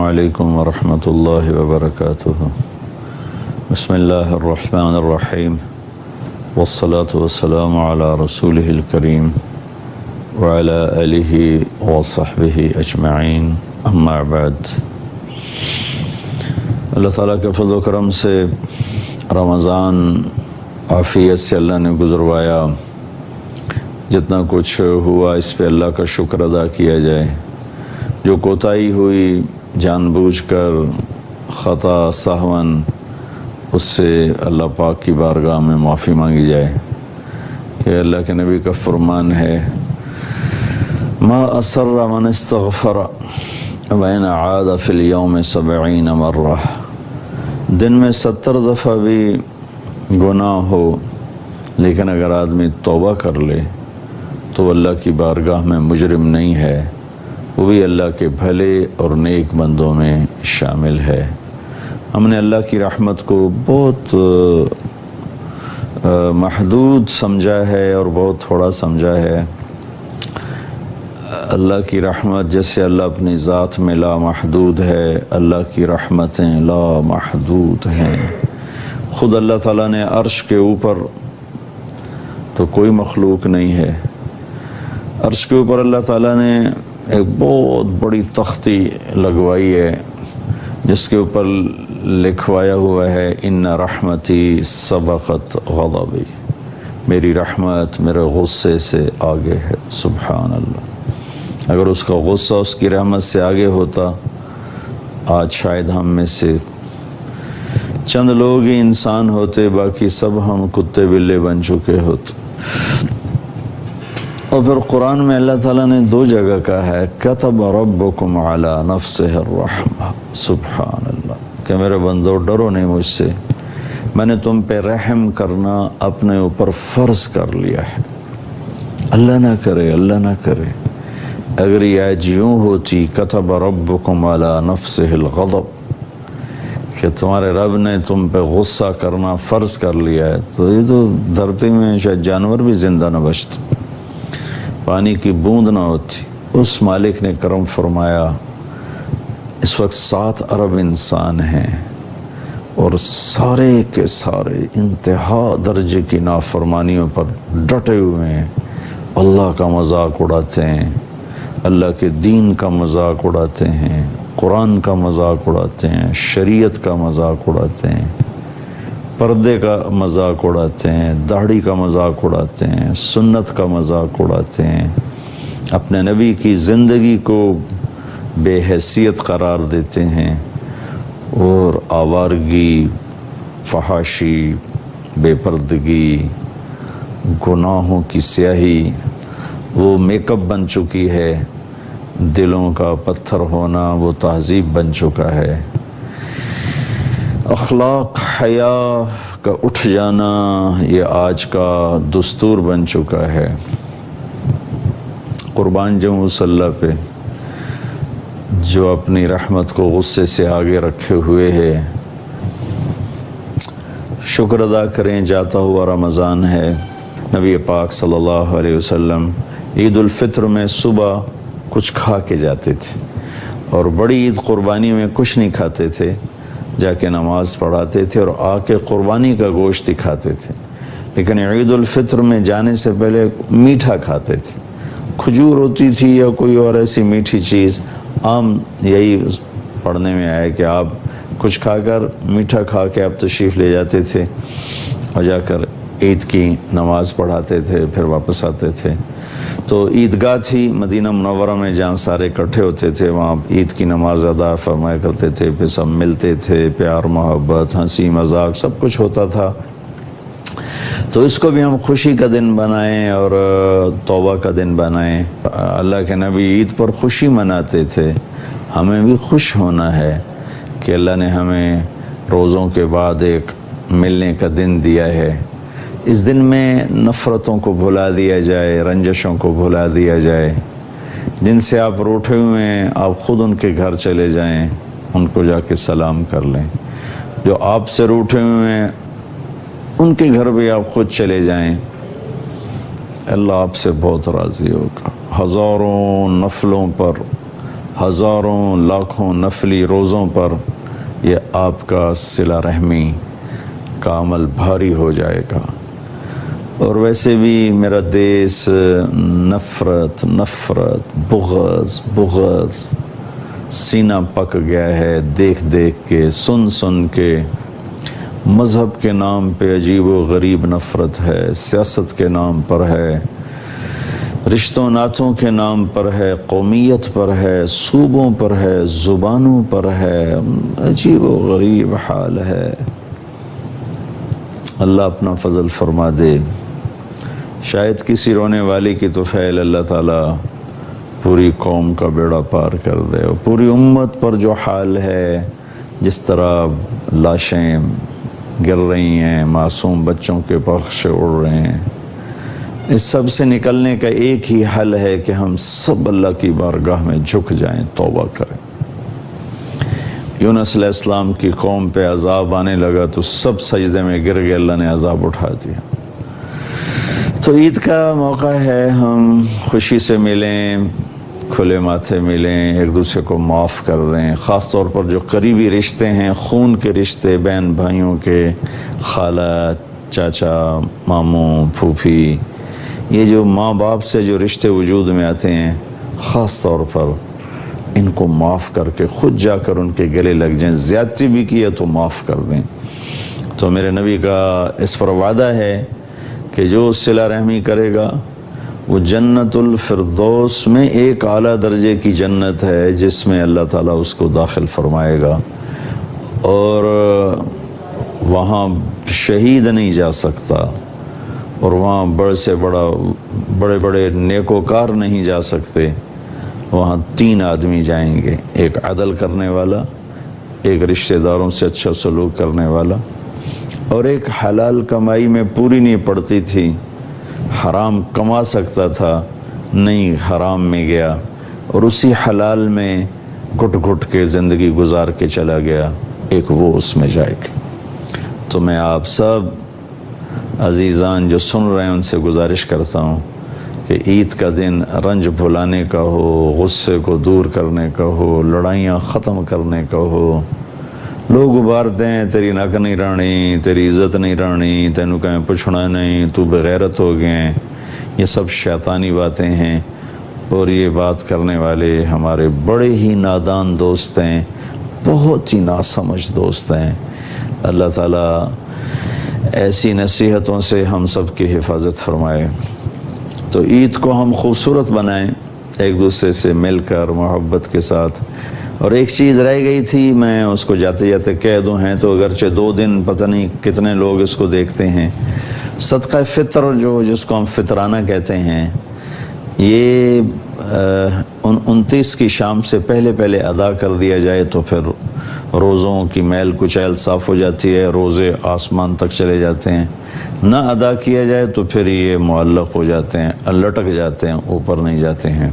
علیکم ورحمۃ اللہ وبرکاتہ۔ بسم اللہ الرحمن الرحیم والصلاة والسلام علی رسولہ الکریم وعلی آلہ وصحبہ اجمعین، اما بعد۔ اللہ تعالیٰ کے فضل و کرم سے رمضان عافیت سے اللہ نے گزروایا۔ جتنا کچھ ہوا اس پہ اللہ کا شکر ادا کیا جائے۔ جو کوتاہی ہوئی جان بوجھ کر، خطا سہون، اس سے اللہ پاک کی بارگاہ میں معافی مانگی جائے کہ اللہ کے نبی کا فرمان ہے، ما اسر من استغفر وین عاد فی الیوم 70 مرہ۔ دن میں 70 دفعہ بھی گناہ ہو لیکن اگر آدمی توبہ کر لے تو اللہ کی بارگاہ میں مجرم نہیں ہے، وہ بھی اللہ کے بھلے اور نیک بندوں میں شامل ہے۔ ہم نے اللہ کی رحمت کو بہت محدود سمجھا ہے اور بہت تھوڑا سمجھا ہے۔ اللہ کی رحمت جیسے اللہ اپنی ذات میں لا محدود ہے، اللہ کی رحمتیں لا محدود ہیں۔ خود اللہ تعالیٰ نے عرش کے اوپر تو کوئی مخلوق نہیں ہے، عرش کے اوپر اللہ تعالیٰ نے ایک بہت بڑی تختی لگوائی ہے جس کے اوپر لکھوایا ہوا ہے، ان رحمتی سبقت غضبی، میری رحمت میرے غصے سے آگے ہے۔ سبحان اللہ، اگر اس کا غصہ اس کی رحمت سے آگے ہوتا، آج شاید ہم میں سے چند لوگ ہی انسان ہوتے، باقی سب ہم کتے بلے بن چکے ہوتے۔ اور پھر قرآن میں اللہ تعالیٰ نے 2 جگہ کہا ہے، کتب ربکم علی نفسہ الرحمہ، سبحان اللہ، کہ میرے بندو ڈرو نہیں مجھ سے، میں نے تم پہ رحم کرنا اپنے اوپر فرض کر لیا ہے۔ اللہ نہ کرے، اللہ نہ کرے اگر یہ آج یوں ہوتی، کتب ربکم علی نفسہ الغضب، کہ تمہارے رب نے تم پہ غصہ کرنا فرض کر لیا ہے، تو یہ تو دھرتی میں شاید جانور بھی زندہ نہ بچتے، پانی کی بوند نہ ہوتی۔ اس مالک نے کرم فرمایا، اس وقت 7 ارب انسان ہیں اور سارے کے سارے انتہا درجے کی نافرمانیوں پر ڈٹے ہوئے ہیں، اللہ کا مذاق اڑاتے ہیں، اللہ کے دین کا مذاق اڑاتے ہیں، قرآن کا مذاق اڑاتے ہیں، شریعت کا مذاق اڑاتے ہیں، پردے کا مذاق اڑاتے ہیں، داڑھی کا مذاق اڑاتے ہیں، سنت کا مذاق اڑاتے ہیں، اپنے نبی کی زندگی کو بے حیثیت قرار دیتے ہیں، اور آوارگی، فحاشی، بے پردگی، گناہوں کی سیاہی وہ میک اپ بن چکی ہے، دلوں کا پتھر ہونا وہ تہذیب بن چکا ہے، اخلاق حیا کا اٹھ جانا یہ آج کا دستور بن چکا ہے۔ قربان جاؤں اس اللہ پہ جو اپنی رحمت کو غصے سے آگے رکھے ہوئے ہے۔ شکر ادا کریں، جاتا ہوا رمضان ہے۔ نبی پاک صلی اللہ علیہ وسلم عید الفطر میں صبح کچھ کھا کے جاتے تھے، اور بڑی عید قربانی میں کچھ نہیں کھاتے تھے، جا کے نماز پڑھاتے تھے اور آ کے قربانی کا گوشت دکھاتے تھے، لیکن عید الفطر میں جانے سے پہلے میٹھا کھاتے تھے، کھجور ہوتی تھی یا کوئی اور ایسی میٹھی چیز۔ عام یہی پڑھنے میں آیا کہ آپ کچھ کھا کر، میٹھا کھا کے آپ تشریف لے جاتے تھے اور جا کر عید کی نماز پڑھاتے تھے، پھر واپس آتے تھے۔ تو عیدگاہ تھی مدینہ منورہ میں جہاں سارے اکٹھے ہوتے تھے، وہاں عید کی نماز ادا فرمایا کرتے تھے، پھر سب ملتے تھے، پیار محبت ہنسی مذاق سب کچھ ہوتا تھا۔ تو اس کو بھی ہم خوشی کا دن بنائیں اور توبہ کا دن بنائیں۔ اللہ کے نبی عید پر خوشی مناتے تھے، ہمیں بھی خوش ہونا ہے کہ اللہ نے ہمیں روزوں کے بعد ایک ملنے کا دن دیا ہے۔ اس دن میں نفرتوں کو بھلا دیا جائے، رنجشوں کو بھلا دیا جائے۔ جن سے آپ روٹھے ہوئے ہیں آپ خود ان کے گھر چلے جائیں، ان کو جا کے سلام کر لیں۔ جو آپ سے روٹھے ہوئے ہیں ان کے گھر بھی آپ خود چلے جائیں، اللہ آپ سے بہت راضی ہوگا۔ ہزاروں نفلوں پر ہزاروں لاکھوں نفلی روزوں پر یہ آپ کا صلہ رحمی کا عمل بھاری ہو جائے گا۔ اور ویسے بھی میرا دیس نفرت بغض سینہ پک گیا ہے، دیکھ کے سن کے۔ مذہب کے نام پہ عجیب و غریب نفرت ہے، سیاست کے نام پر ہے، رشتوں ناتوں کے نام پر ہے، قومیت پر ہے، صوبوں پر ہے، زبانوں پر ہے، عجیب و غریب حال ہے۔ اللہ اپنا فضل فرما دے، شاید کسی رونے والی کی طفیل اللہ تعالیٰ پوری قوم کا بیڑا پار کر دے، اور پوری امت پر جو حال ہے، جس طرح لاشیں گر رہی ہیں، معصوم بچوں کے پرخشے اڑ رہے ہیں، اس سب سے نکلنے کا ایک ہی حل ہے کہ ہم سب اللہ کی بارگاہ میں جھک جائیں، توبہ کریں۔ یونس علیہ السلام کی قوم پہ عذاب آنے لگا تو سب سجدے میں گر گئے، اللہ نے عذاب اٹھا دیا۔ تو عید کا موقع ہے، ہم خوشی سے ملیں، کھلے ماتھے ملیں، ایک دوسرے کو معاف کر دیں، خاص طور پر جو قریبی رشتے ہیں، خون کے رشتے، بہن بھائیوں کے، خالہ، چاچا، ماموں، پھوپھی، یہ جو ماں باپ سے جو رشتے وجود میں آتے ہیں، خاص طور پر ان کو معاف کر کے خود جا کر ان کے گلے لگ جائیں، زیادتی بھی کی ہے تو معاف کر دیں۔ تو میرے نبی کا اس پر وعدہ ہے کہ جو صلہ رحمی کرے گا وہ جنت الفردوس میں ایک اعلیٰ درجے کی جنت ہے، جس میں اللہ تعالیٰ اس کو داخل فرمائے گا، اور وہاں شہید نہیں جا سکتا، اور وہاں بڑے بڑے نیکوکار نہیں جا سکتے۔ وہاں 3 آدمی جائیں گے، ایک عدل کرنے والا، ایک رشتہ داروں سے اچھا سلوک کرنے والا، اور ایک حلال کمائی میں پوری نہیں پڑتی تھی، حرام کما سکتا تھا، نہیں حرام میں گیا اور اسی حلال میں گھٹ گھٹ کے زندگی گزار کے چلا گیا، ایک وہ اس میں جائے گا۔ تو میں آپ سب عزیزان جو سن رہے ہیں ان سے گزارش کرتا ہوں کہ عید کا دن رنج بھلانے کا ہو، غصے کو دور کرنے کا ہو، لڑائیاں ختم کرنے کا ہو۔ لوگ ابھارتے ہیں تیری نک نہیں رانی، تیری عزت نہیں رانی، تینوں کہیں پوچھنا نہیں، تو بغیرت ہو گئے، یہ سب شیطانی باتیں ہیں، اور یہ بات کرنے والے ہمارے بڑے ہی نادان دوست ہیں، بہت ہی ناسمجھ دوست ہیں۔ اللہ تعالیٰ ایسی نصیحتوں سے ہم سب کی حفاظت فرمائے۔ تو عید کو ہم خوبصورت بنائیں، ایک دوسرے سے مل کر محبت کے ساتھ۔ اور ایک چیز رہ گئی تھی، میں اس کو جاتے جاتے کہہ دوں، ہیں تو اگرچہ 2 دن پتہ نہیں کتنے لوگ اس کو دیکھتے ہیں، صدقہ فطر جس کو ہم فطرانہ کہتے ہیں، یہ 29 کی شام سے پہلے ادا کر دیا جائے تو پھر روزوں کی میل کچیل صاف ہو جاتی ہے، روزے آسمان تک چلے جاتے ہیں۔ نہ ادا کیا جائے تو پھر یہ معلق ہو جاتے ہیں، لٹک جاتے ہیں، اوپر نہیں جاتے ہیں۔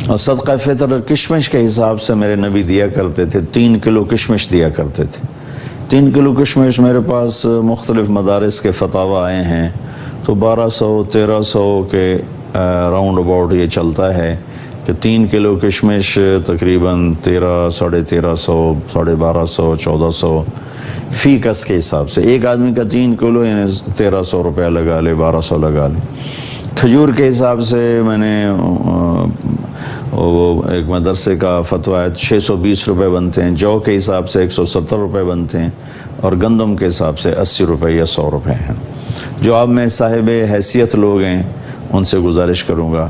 اور صدقہ فطر کشمش کے حساب سے میرے نبی دیا کرتے تھے، 3 کلو کشمش دیا کرتے تھے۔ 3 کلو کشمش میرے پاس مختلف مدارس کے فتاوی آئے ہیں، تو 1200-1300 کے راؤنڈ اباؤٹ یہ چلتا ہے کہ 3 کلو کشمش تقریباً 1300-1350, 1250, 1400 فی کس کے حساب سے، ایک آدمی کا 3 کلو یعنی 1300 روپیہ لگا لے، 1200 لگا لے۔ کھجور کے حساب سے میں نے وہ ایک مدرسے کا فتویٰ ہے، 620 روپے بنتے ہیں، جو کے حساب سے 170 روپے بنتے ہیں، اور گندم کے حساب سے 80 روپے یا 100 روپے ہیں۔ جو آپ میں صاحب حیثیت لوگ ہیں ان سے گزارش کروں گا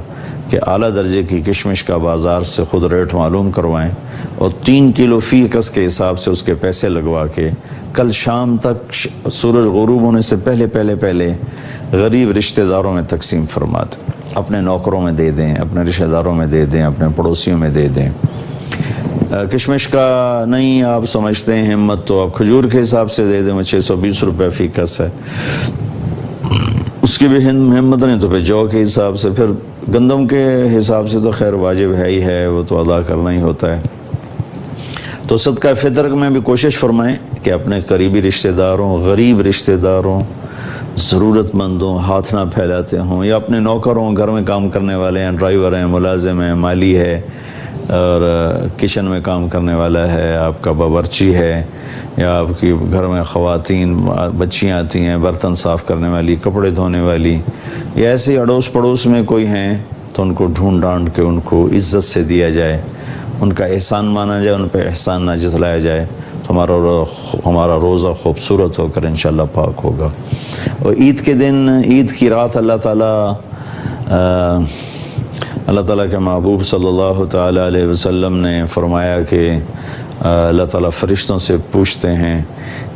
کہ اعلیٰ درجے کی کشمش کا بازار سے خود ریٹ معلوم کروائیں، اور 3 کلو فی کس کے حساب سے اس کے پیسے لگوا کے کل شام تک سورج غروب ہونے سے پہلے غریب رشتہ داروں میں تقسیم فرما دیں، اپنے نوکروں میں دے دیں، اپنے رشتہ داروں میں دے دیں، اپنے پڑوسیوں میں دے دیں۔ کشمش کا نہیں آپ سمجھتے ہیں ہمت تو آپ کھجور کے حساب سے دے دیں، وہ 620 روپے فی کس ہے، اس کی بھی ہمت نہیں تو پھر جو کے حساب سے، پھر گندم کے حساب سے تو خیر واجب ہے ہی ہے، وہ تو ادا کرنا ہی ہوتا ہے۔ تو صدقہ فطر میں بھی کوشش فرمائیں کہ اپنے قریبی رشتہ داروں، غریب رشتہ داروں، ضرورت مندوں ہاتھ نہ پھیلاتے ہوں، یا اپنے نوکروں، گھر میں کام کرنے والے ہیں، ڈرائیور ہیں، ملازم ہیں، مالی ہے، اور کچن میں کام کرنے والا ہے، آپ کا باورچی ہے، یا آپ کی گھر میں خواتین بچیاں آتی ہیں برتن صاف کرنے والی، کپڑے دھونے والی، یا ایسے اڑوس پڑوس میں کوئی ہیں تو ان کو ڈھونڈ ڈانڈ کے ان کو عزت سے دیا جائے، ان کا احسان مانا جائے، ان پہ احسان نہ جتلایا جائے، تو ہمارا روزہ خوبصورت ہو کر انشاءاللہ پاک ہوگا۔ اور عید کے دن، عید کی رات اللہ تعالیٰ کے محبوب صلی اللہ تعالیٰ علیہ وسلم نے فرمایا کہ اللہ تعالیٰ فرشتوں سے پوچھتے ہیں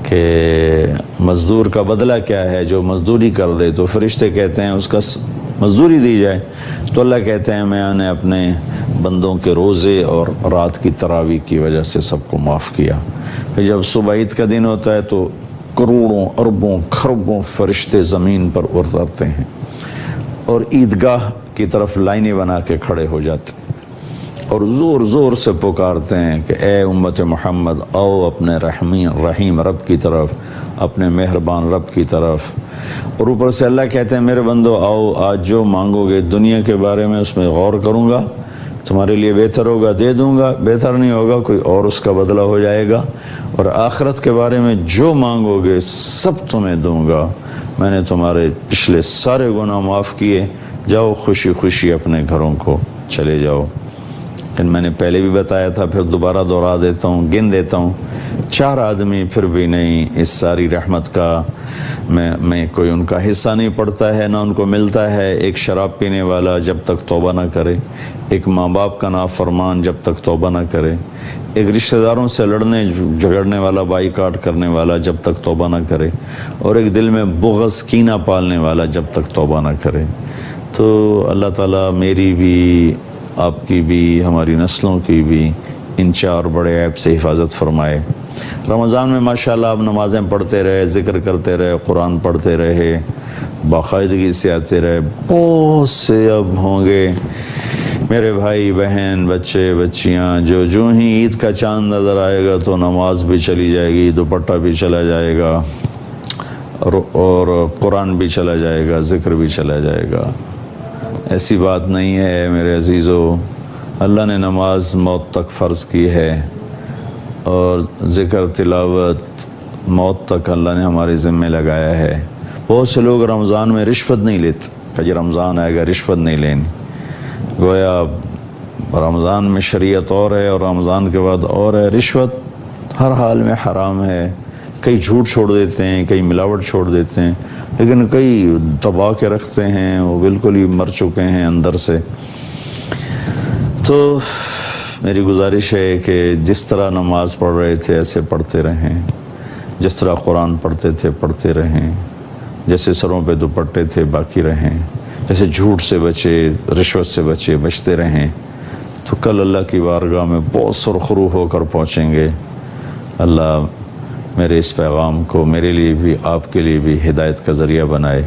کہ مزدور کا بدلہ کیا ہے، جو مزدوری کر دے، تو فرشتے کہتے ہیں اس کا مزدوری دی جائے، تو اللہ کہتے ہیں میں نے اپنے بندوں کے روزے اور رات کی تراویح کی وجہ سے سب کو معاف کیا۔ پھر جب صبح عید کا دن ہوتا ہے تو کروڑوں اربوں کھربوں فرشتے زمین پر اترتے ہیں اور عیدگاہ کی طرف لائنیں بنا کے کھڑے ہو جاتے ہیں اور زور زور سے پکارتے ہیں کہ اے امت محمد، آؤ اپنے رحیم رب کی طرف، اپنے مہربان رب کی طرف۔ اور اوپر سے اللہ کہتے ہیں میرے بندو آؤ، آج جو مانگو گے دنیا کے بارے میں اس میں غور کروں گا، تمہارے لیے بہتر ہوگا دے دوں گا، بہتر نہیں ہوگا کوئی اور اس کا بدلہ ہو جائے گا، اور آخرت کے بارے میں جو مانگو گے سب تمہیں دوں گا، میں نے تمہارے پچھلے سارے گناہ معاف کیے، جاؤ خوشی خوشی اپنے گھروں کو چلے جاؤ۔ لیکن میں نے پہلے بھی بتایا تھا، پھر دوبارہ دہرا دیتا ہوں، گن دیتا ہوں، 4 آدمی پھر بھی نہیں اس ساری رحمت کا میں کوئی ان کا حصہ نہیں پڑتا ہے، نہ ان کو ملتا ہے۔ ایک شراب پینے والا جب تک توبہ نہ کرے، ایک ماں باپ کا نافرمان جب تک توبہ نہ کرے، ایک رشتہ داروں سے لڑنے جھگڑنے والا، بائی کاٹ کرنے والا جب تک توبہ نہ کرے، اور ایک دل میں بغض کینہ پالنے والا جب تک توبہ نہ کرے۔ تو اللہ تعالیٰ میری بھی، آپ کی بھی، ہماری نسلوں کی بھی ان 4 بڑے عیب سے حفاظت فرمائے۔ رمضان میں ماشاءاللہ آپ نمازیں پڑھتے رہے، ذکر کرتے رہے، قرآن پڑھتے رہے، باقاعدگی سے آتے رہے۔ بہت سے اب ہوں گے میرے بھائی بہن، بچے بچیاں، جو ہی عید کا چاند نظر آئے گا تو نماز بھی چلی جائے گی، دوپٹہ بھی چلا جائے گا، اور قرآن بھی چلا جائے گا، ذکر بھی چلا جائے گا۔ ایسی بات نہیں ہے میرے عزیزو، اللہ نے نماز موت تک فرض کی ہے، اور ذکر تلاوت موت تک اللہ نے ہمارے ذمہ لگایا ہے۔ بہت سے لوگ رمضان میں رشوت نہیں لیتے کہ جی رمضان آئے گا رشوت نہیں لینی، گویا رمضان میں شریعت اور ہے اور رمضان کے بعد اور ہے۔ رشوت ہر حال میں حرام ہے، کئی جھوٹ چھوڑ دیتے ہیں، کئی ملاوٹ چھوڑ دیتے ہیں، لیکن کئی دبا کے رکھتے ہیں، وہ بالکل ہی مر چکے ہیں اندر سے۔ تو میری گزارش ہے کہ جس طرح نماز پڑھ رہے تھے ایسے پڑھتے رہیں، جس طرح قرآن پڑھتے تھے پڑھتے رہیں، جیسے سروں پہ دوپٹے تھے باقی رہیں، جیسے جھوٹ سے بچے، رشوت سے بچے، بچتے رہیں، تو کل اللہ کی بارگاہ میں بہت سرخرو ہو کر پہنچیں گے۔ اللہ میرے اس پیغام کو میرے لیے بھی، آپ کے لیے بھی ہدایت کا ذریعہ بنائے۔